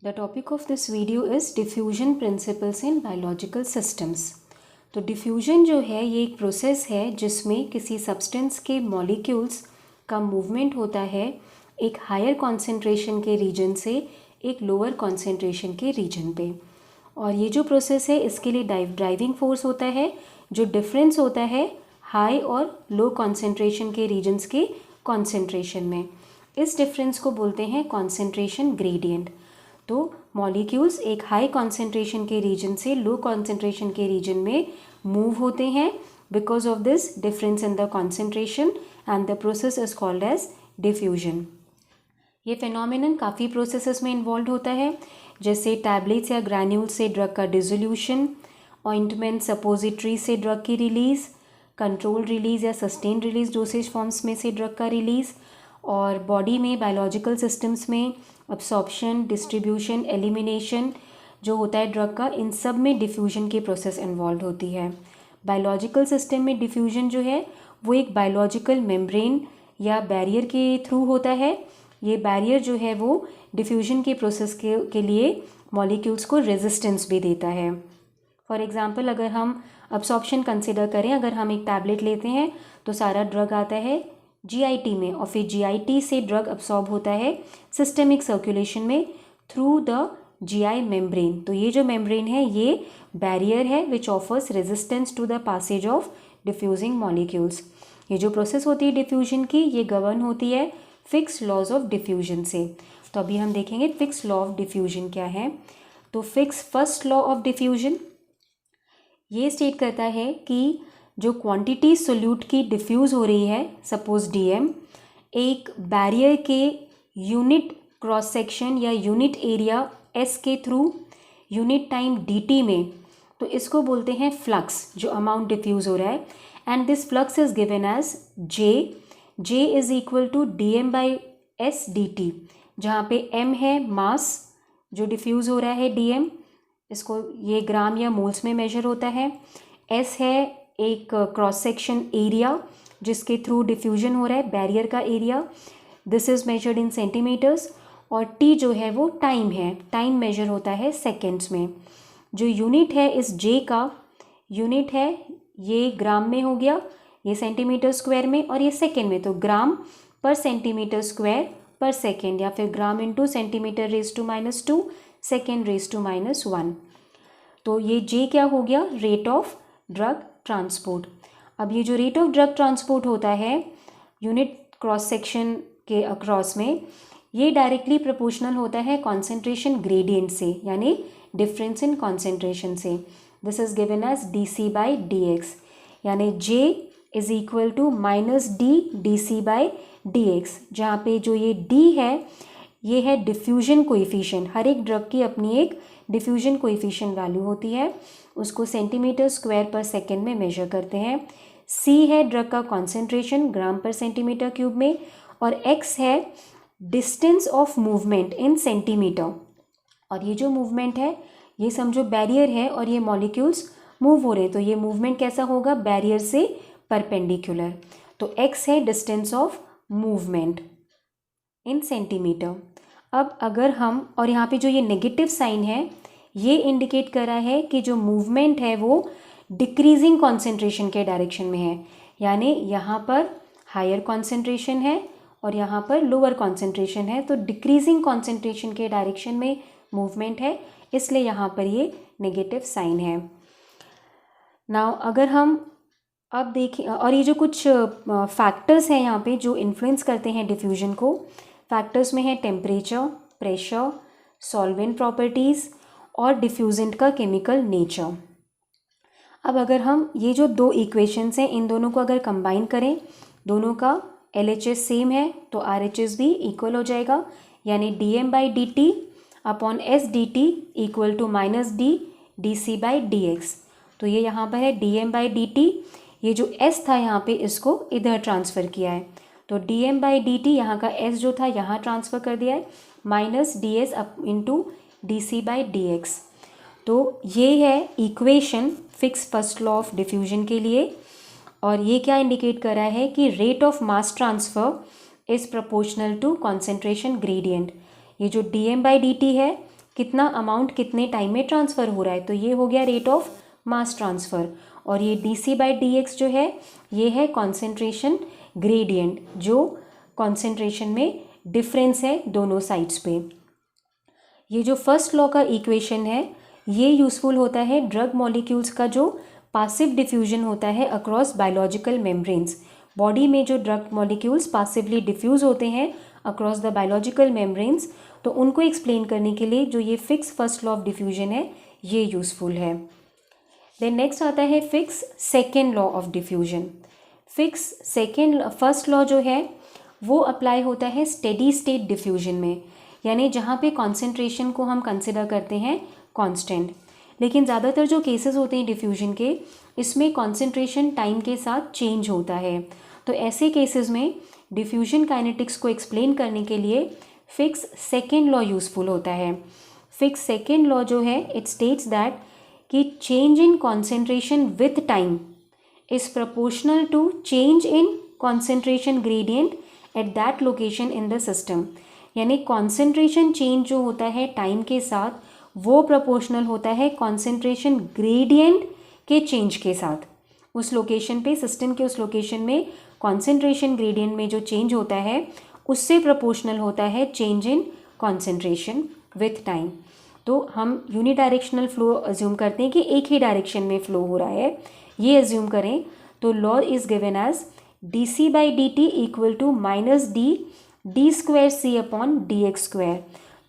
The topic of this video is diffusion principles in biological systems. तो diffusion जो है ये एक प्रोसेस है जिसमें किसी सब्सटेंस के मॉलिक्यूल्स का मूवमेंट होता है एक हायर कॉन्सेंट्रेशन के रीजन से एक लोअर कॉन्सेंट्रेशन के रीजन पे। और ये जो प्रोसेस है इसके लिए ड्राइविंग फोर्स होता है जो डिफरेंस होता है हाई और लो कॉन्सेंट्रेशन के रीजन्स के कॉन्सेंट्रेशन में। इस डिफरेंस को बोलते हैं कॉन्सेंट्रेशन ग्रेडियंट। तो मॉलिक्यूल्स एक हाई कॉन्सेंट्रेशन के रीजन से लो कॉन्सेंट्रेशन के रीजन में मूव होते हैं because of this difference in the concentration and the process is called as diffusion. ये फिनोमिनन काफ़ी प्रोसेसेस में इन्वॉल्व होता है, जैसे टैबलेट्स या ग्रैन्यूल्स से ड्रग का डिसोल्यूशन, ऑइंटमेंट सपोजिटरी से ड्रग की रिलीज़, कंट्रोल रिलीज़ या सस्टेन रिलीज़ डोसेज फॉर्म्स में से ड्रग का रिलीज़, और बॉडी में बायोलॉजिकल सिस्टम्स में अब्सॉर्प्शन, डिस्ट्रीब्यूशन, एलिमिनेशन जो होता है ड्रग का, इन सब में डिफ्यूजन की प्रोसेस इन्वॉल्व होती है। बायोलॉजिकल सिस्टम में डिफ्यूजन जो है वो एक बायोलॉजिकल मेम्ब्रेन या बैरियर के थ्रू होता है। ये बैरियर जो है वो डिफ्यूजन की प्रोसेस के लिए मॉलिक्यूल्स को रेजिस्टेंस भी देता है। फॉर एग्जांपल अगर हम अब्सॉर्प्शन कंसिडर करें, अगर हम एक टैबलेट लेते हैं तो सारा ड्रग आता है जीआईटी में और फिर जीआईटी से ड्रग अब्सॉर्ब होता है सिस्टेमिक सर्कुलेशन में थ्रू द जीआई मेम्ब्रेन। तो ये जो मेम्ब्रेन है ये बैरियर है which offers resistance to the passage of diffusing molecules. ये जो प्रोसेस होती है डिफ्यूजन की ये गवर्न होती है फिक्स लॉज ऑफ डिफ्यूजन से। तो अभी हम देखेंगे फिक्स लॉ ऑफ डिफ्यूजन क्या है। तो fix first law of diffusion ये स्टेट करता है कि जो क्वांटिटी सोल्यूट की डिफ्यूज़ हो रही है, सपोज डीएम, एक बैरियर के यूनिट क्रॉस सेक्शन या यूनिट एरिया एस के थ्रू यूनिट टाइम dt में, तो इसको बोलते हैं फ्लक्स जो अमाउंट डिफ्यूज़ हो रहा है। And this flux is given as J is equal to dm/s dt, जहाँ पे m है मास जो डिफ्यूज़ हो रहा है dm, इसको ये ग्राम या मोल्स में मेजर होता है। s है एक क्रॉस सेक्शन एरिया जिसके थ्रू डिफ्यूजन हो रहा है, बैरियर का area, this is measured in centimeters. और t जो है वो टाइम है, टाइम मेजर होता है सेकेंड्स में। जो यूनिट है इस j का यूनिट है ये ग्राम में हो गया, ये सेंटीमीटर स्क्वायर में और ये सेकेंड में, तो ग्राम पर सेंटीमीटर स्क्वायर पर सेकेंड या फिर gram into centimeter raise to -2 second raise to -1। तो ये j क्या हो गया, रेट ऑफ ड्रग ट्रांसपोर्ट। अब ये जो रेट ऑफ ड्रग ट्रांसपोर्ट होता है यूनिट क्रॉस सेक्शन के अक्रॉस में, ये डायरेक्टली प्रोपोर्शनल होता है कॉन्सेंट्रेशन ग्रेडियंट से, यानी डिफरेंस इन कॉन्सेंट्रेशन से। This is given as dc/dx, यानी j is equal to -d dc/dx, जहाँ पे जो ये d है ये है डिफ्यूजन कोएफिशिएंट। हर एक ड्रग की अपनी एक डिफ्यूजन कोएफिशिएंट वैल्यू होती है, उसको सेंटीमीटर स्क्वायर पर सेकेंड में मेजर करते हैं। c है ड्रग का कॉन्सेंट्रेशन ग्राम पर सेंटीमीटर क्यूब में, और x है distance of movement in centimetre. और ये जो मूवमेंट है ये समझो बैरियर है और ये मॉलिक्यूल्स मूव हो रहे हैं, तो ये मूवमेंट कैसा होगा, बैरियर से परपेंडिकुलर। तो x है distance of movement in centimetre. अब अगर हम, और यहाँ पे जो ये नेगेटिव साइन है ये इंडिकेट कर रहा है कि जो मूवमेंट है वो डिक्रीजिंग कॉन्सेंट्रेशन के डायरेक्शन में है, यानी यहाँ पर हायर कॉन्सेंट्रेशन है और यहाँ पर लोअर कॉन्सेंट्रेशन है, तो डिक्रीजिंग कॉन्सेंट्रेशन के डायरेक्शन में मूवमेंट है, इसलिए यहाँ पर ये नेगेटिव साइन है। नाउ अगर हम अब देखें, और ये जो कुछ फैक्टर्स हैं यहाँ पे जो इन्फ्लुएंस करते हैं डिफ्यूजन को, फैक्टर्स में है टेम्परेचर, प्रेशर, सॉल्वेंट प्रॉपर्टीज़ और डिफ्यूजेंट का केमिकल नेचर। अब अगर हम ये जो दो इक्वेशंस हैं इन दोनों को अगर कंबाइन करें, दोनों का LHS सेम है तो RHS भी इक्वल हो जाएगा, यानी dm/dt upon s dt equal to -d dc/dx। तो ये यहाँ पर है dm/dt, ये जो s था यहाँ पे इसको इधर ट्रांसफ़र किया है, तो dm/dt यहाँ का s जो था यहाँ ट्रांसफ़र कर दिया है, -ds इंटू dc/dx। तो ये है equation fix first law of diffusion के लिए, और ये क्या इंडिकेट कर रहा है कि rate of mass transfer is proportional to concentration gradient. ये जो dm/dt है कितना अमाउंट कितने टाइम में ट्रांसफ़र हो रहा है, तो ये हो गया रेट ऑफ मास ट्रांसफ़र। और ये dc/dx जो है ये है कॉन्सेंट्रेशन ग्रेडियंट, जो कॉन्सेंट्रेशन में डिफरेंस है दोनों साइड्स पे। ये जो फर्स्ट लॉ का इक्वेशन है ये यूज़फुल होता है ड्रग मॉलिक्यूल्स का जो पासिव डिफ्यूजन होता है अक्रॉस बायोलॉजिकल मेम्ब्रेन्स। बॉडी में जो ड्रग मॉलिक्यूल्स पासिवली डिफ्यूज़ होते हैं अक्रॉस द बायोलॉजिकल मेम्ब्रेन्स, तो उनको एक्सप्लेन करने के लिए जो ये fix first law of diffusion है ये यूज़फुल है। देन नेक्स्ट आता है fix second law of diffusion. Fix first law जो है वो अप्लाई होता है स्टेडी स्टेट डिफ्यूजन में, यानी जहाँ पे कॉन्सेंट्रेशन को हम कंसिडर करते हैं कांस्टेंट। लेकिन ज़्यादातर जो केसेस होते हैं डिफ्यूजन के, इसमें कॉन्सेंट्रेशन टाइम के साथ चेंज होता है। तो ऐसे केसेस में डिफ्यूजन काइनेटिक्स को एक्सप्लेन करने के लिए फिक्स सेकेंड लॉ यूज़फुल होता है। फिक्स सेकेंड लॉ जो है इट स्टेट्स दैट कि change in concentration with time is proportional to change in concentration gradient at that location in the system. यानी कॉन्सेंट्रेशन चेंज जो होता है टाइम के साथ वो प्रोपोर्शनल होता है कॉन्सेंट्रेशन ग्रेडियंट के चेंज के साथ। उस लोकेशन पे, सिस्टम के उस लोकेशन में कॉन्सेंट्रेशन ग्रेडियंट में जो चेंज होता है उससे प्रोपोर्शनल होता है change in concentration with time. तो हम यूनिडायरेक्शनल फ्लो अज्यूम करते हैं कि एक ही डायरेक्शन में फ्लो हो रहा है, ये अज्यूम करें तो law is given as dc/dt equal to -d²c/dx²।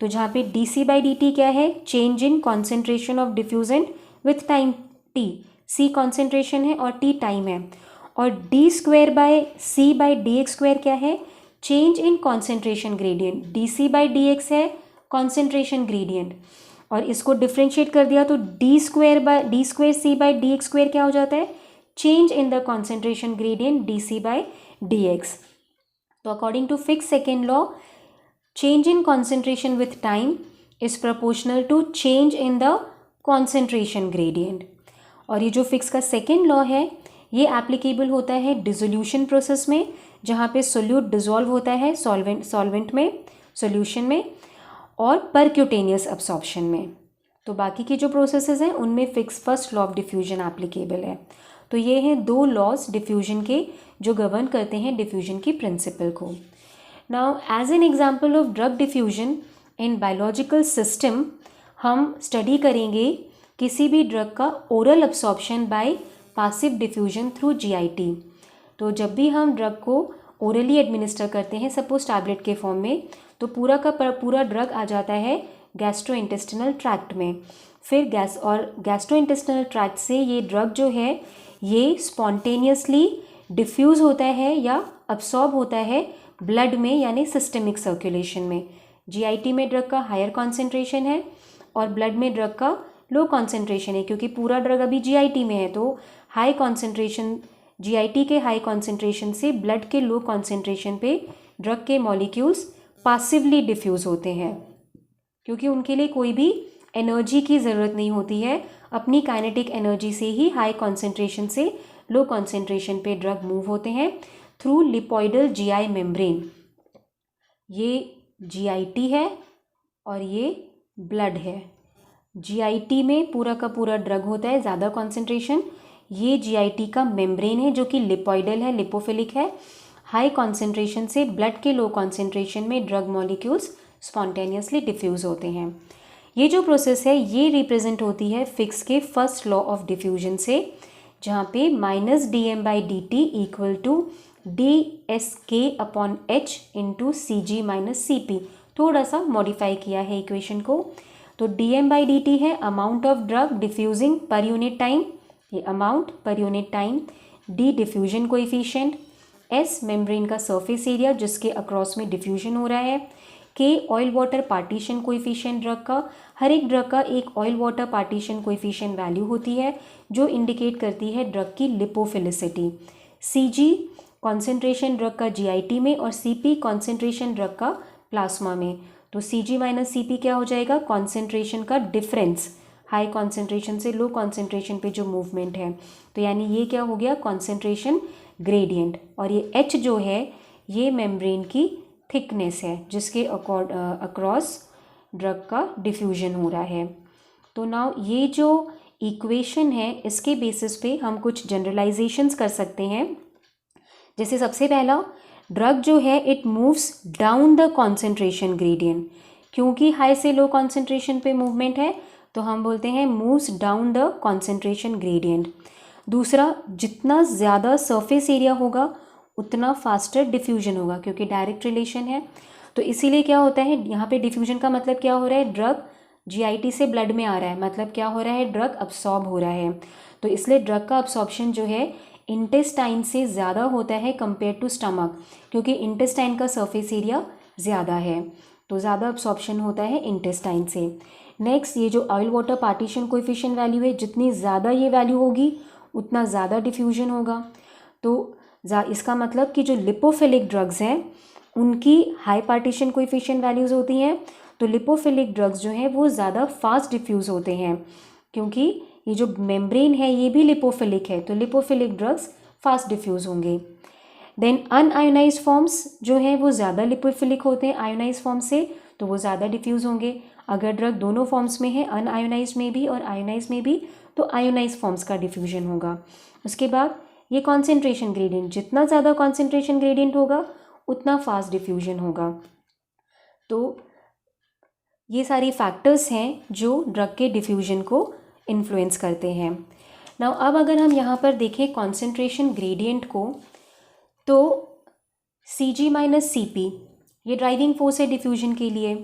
तो जहाँ पे dc/dt क्या है, change in concentration of diffusant with time t, c concentration है और t टाइम है, और d²/c/dx² क्या है, change in concentration gradient. dc/dx है कॉन्सेंट्रेशन ग्रेडियंट, और इसको डिफ्रेंशिएट कर दिया तो d²c/dx² क्या हो जाता है, change in the concentration gradient dc/dx। तो according to Fick's second law, change in concentration with time is proportional to change in the concentration gradient। और ये जो फिक्स का सेकेंड लॉ है ये एप्लीकेबल होता है डिसोल्यूशन प्रोसेस में, जहाँ पे सोल्यूट डिसॉल्व होता है सॉल्वेंट में, सॉल्यूशन में, और परक्यूटेनियस अब्सॉर्प्शन में। तो बाकी की जो प्रोसेसेस हैं उनमें fix first law of diffusion applicable है। तो ये हैं दो लॉज डिफ्यूजन के जो गवर्न करते हैं डिफ्यूजन की प्रिंसिपल को। Now, as an example of drug diffusion in biological system, हम स्टडी करेंगे किसी भी ड्रग का oral absorption by passive diffusion through GIT। तो जब भी हम ड्रग को ओरली एडमिनिस्टर करते हैं, सपोज टैबलेट के फॉर्म में, तो पूरा का पूरा ड्रग आ जाता है गैस्ट्रोइंटेस्टिनल ट्रैक्ट में। फिर गैस्ट्रोइंटेस्टिनल ट्रैक्ट से ये ड्रग जो है ये स्पॉन्टेनियसली डिफ्यूज़ होता है या अब्सॉर्ब होता है ब्लड में, यानी सिस्टेमिक सर्कुलेशन में। GIT में ड्रग का हायर कॉन्सेंट्रेशन है और ब्लड में ड्रग का लो कॉन्सेंट्रेशन है, क्योंकि पूरा ड्रग अभी GIT में है। तो हाई कॉन्सेंट्रेशन, GIT के हाई कॉन्सेंट्रेशन से ब्लड के लो कॉन्सेंट्रेशन पे ड्रग के मॉलिक्यूल्स पासिवली डिफ्यूज़ होते हैं, क्योंकि उनके लिए कोई भी एनर्जी की ज़रूरत नहीं होती है, अपनी काइनेटिक एनर्जी से ही हाई कॉन्सेंट्रेशन से लो कॉन्सेंट्रेशन पे ड्रग मूव होते हैं थ्रू लिपोइडल GI मेम्ब्रेन। ये GIT है और ये ब्लड है। GIT में पूरा का पूरा ड्रग होता है ज़्यादा कॉन्सेंट्रेशन, ये GIT का मेम्ब्रेन है जो कि लिपोइडल है, लिपोफिलिक है। हाई कॉन्सेंट्रेशन से ब्लड के लो कॉन्सेंट्रेशन में ड्रग मॉलिक्यूल्स स्पॉन्टेनियसली डिफ्यूज़ होते हैं। ये जो प्रोसेस है ये रिप्रेजेंट होती है फिक्स के फर्स्ट लॉ ऑफ डिफ्यूजन से, जहाँ पे -dm/dt equal to dSK/H into CG - CP। थोड़ा सा मॉडिफाई किया है इक्वेशन को। तो dm/dt है amount of drug diffusing per unit time, ये amount per unit time, d diffusion coefficient, S membrane का सरफेस एरिया जिसके अक्रॉस में डिफ्यूजन हो रहा है, K oil water partition coefficient drug का। हर एक ड्रग का एक oil water partition coefficient value होती है जो इंडिकेट करती है ड्रग की लिपोफिलिसिटी। CG कॉन्सेंट्रेशन ड्रग का GIT में और CP कॉन्सेंट्रेशन ड्रग का प्लाज्मा में। तो CG - CP क्या हो जाएगा, कॉन्सेंट्रेशन का डिफरेंस, हाई कॉन्सेंट्रेशन से लो कॉन्सेंट्रेशन पे जो मूवमेंट है। तो यानी ये क्या हो गया, कॉन्सेंट्रेशन ग्रेडियंट। और ये H जो है ये मेम्ब्रेन की थिकनेस है जिसके अक्रॉस ड्रग का डिफ्यूजन हो रहा है। तो नाउ ये जो इक्वेशन है इसके बेसिस पे हम कुछ जनरलाइजेशंस कर सकते हैं। जैसे सबसे पहला, ड्रग जो है it moves down the concentration gradient, क्योंकि हाई से लो कॉन्सेंट्रेशन पे मूवमेंट है तो हम बोलते हैं moves down the concentration gradient. दूसरा, जितना ज़्यादा सरफेस एरिया होगा उतना फास्टर डिफ्यूजन होगा, क्योंकि डायरेक्ट रिलेशन है। तो इसीलिए क्या होता है यहाँ पे डिफ्यूजन का मतलब क्या हो रहा है, ड्रग जीआईटी से ब्लड में आ रहा है, मतलब क्या हो रहा है, ड्रग अब्सॉर्ब हो रहा है। तो इसलिए ड्रग का अब्सॉर्प्शन जो है इंटेस्टाइन से ज़्यादा होता है कंपेयर टू स्टमक, क्योंकि इंटेस्टाइन का सरफेस एरिया ज़्यादा है, तो ज़्यादा अब्सॉर्प्शन होता है इंटेस्टाइन से। नेक्स्ट, ये जो oil water partition coefficient value है, जितनी ज़्यादा ये वैल्यू होगी उतना ज़्यादा डिफ्यूजन होगा। तो इसका मतलब कि जो लिपोफिलिक ड्रग्स हैं उनकी हाई पार्टीशन कोएफिशिएंट वैल्यूज़ होती हैं, तो लिपोफिलिक ड्रग्स जो हैं वो ज़्यादा फास्ट डिफ्यूज़ होते हैं, क्योंकि ये जो मेम्ब्रेन है ये भी लिपोफिलिक है, तो लिपोफिलिक ड्रग्स फास्ट डिफ्यूज़ होंगे। देन अनआयोनाइज्ड फॉर्म्स जो हैं वो ज़्यादा लिपोफिलिक होते हैं आयोनाइज्ड फॉर्म से, तो वो ज़्यादा डिफ्यूज़ होंगे। अगर ड्रग दोनों फॉर्म्स में है, अनआयोनाइज्ड में भी और आयोनाइज्ड में भी, तो आयोनाइज्ड फॉर्म्स का डिफ्यूजन होगा। उसके बाद ये कॉन्सेंट्रेशन ग्रेडियंट, जितना ज़्यादा कॉन्सेंट्रेशन ग्रेडियंट होगा उतना फास्ट डिफ्यूजन होगा। तो ये सारी फैक्टर्स हैं जो ड्रग के डिफ्यूजन को इन्फ्लुएंस करते हैं। नाउ अब अगर हम यहाँ पर देखें कॉन्सेंट्रेशन ग्रेडियंट को, तो Cg माइनस Cp ये ड्राइविंग फोर्स है डिफ्यूजन के लिए।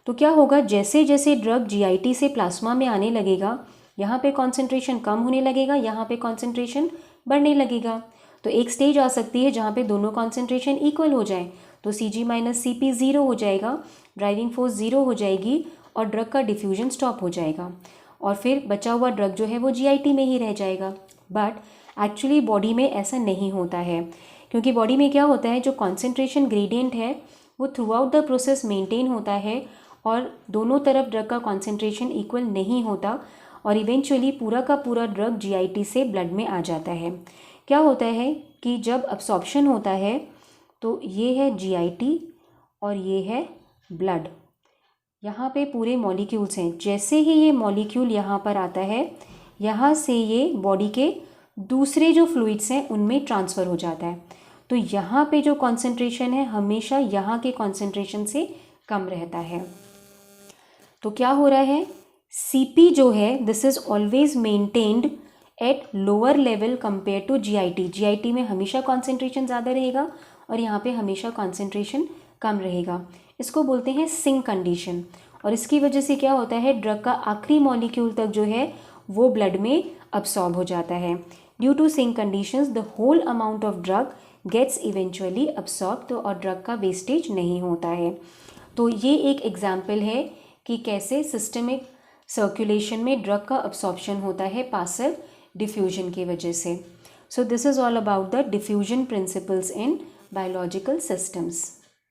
तो क्या होगा, जैसे जैसे ड्रग जीआईटी से प्लाज्मा में आने लगेगा, यहाँ पे कॉन्सेंट्रेशन कम होने लगेगा, यहाँ पे कॉन्सेंट्रेशन बढ़ने लगेगा। तो एक स्टेज आ सकती है जहाँ पे दोनों कॉन्सेंट्रेशन इक्वल हो जाए, तो Cg माइनस Cp ज़ीरो हो जाएगा, ड्राइविंग फोर्स ज़ीरो हो जाएगी और ड्रग का डिफ्यूजन स्टॉप हो जाएगा, और फिर बचा हुआ ड्रग जो है वो जीआईटी में ही रह जाएगा। बट एक्चुअली बॉडी में ऐसा नहीं होता है, क्योंकि बॉडी में क्या होता है, जो कॉन्सेंट्रेशन ग्रेडियंट है वो through out the process maintain होता है और दोनों तरफ ड्रग का कॉन्सेंट्रेशन इक्वल नहीं होता, और इवेंचुअली पूरा का पूरा ड्रग जीआईटी से ब्लड में आ जाता है। क्या होता है कि जब अब्सॉर्प्शन होता है तो ये है जीआईटी और ये है ब्लड, यहाँ पे पूरे मॉलिक्यूल्स हैं। जैसे ही ये मॉलिक्यूल यहाँ पर आता है, यहाँ से ये बॉडी के दूसरे जो फ्लूइड्स हैं उनमें ट्रांसफ़र हो जाता है। तो यहाँ पे जो कॉन्सेंट्रेशन है हमेशा यहाँ के कॉन्सेंट्रेशन से कम रहता है। तो क्या हो रहा है, Cp जो है this is always maintained at lower level compare to GIT. GIT में हमेशा कॉन्सेंट्रेशन ज़्यादा रहेगा और यहाँ पे हमेशा कॉन्सेंट्रेशन कम रहेगा। इसको बोलते हैं सिंक कंडीशन, और इसकी वजह से क्या होता है, ड्रग का आखिरी मॉलिक्यूल तक जो है वो ब्लड में अब्सॉर्ब हो जाता है। Due to sink conditions the whole amount of drug gets eventually absorb, तो और ड्रग का वेस्टेज नहीं होता है। तो ये एक एग्जाम्पल है कि कैसे सिस्टमिक सर्कुलेशन में ड्रग का अब्सॉर्प्शन होता है पासिव डिफ्यूजन की वजह से। So this is all about the diffusion principles in biological systems.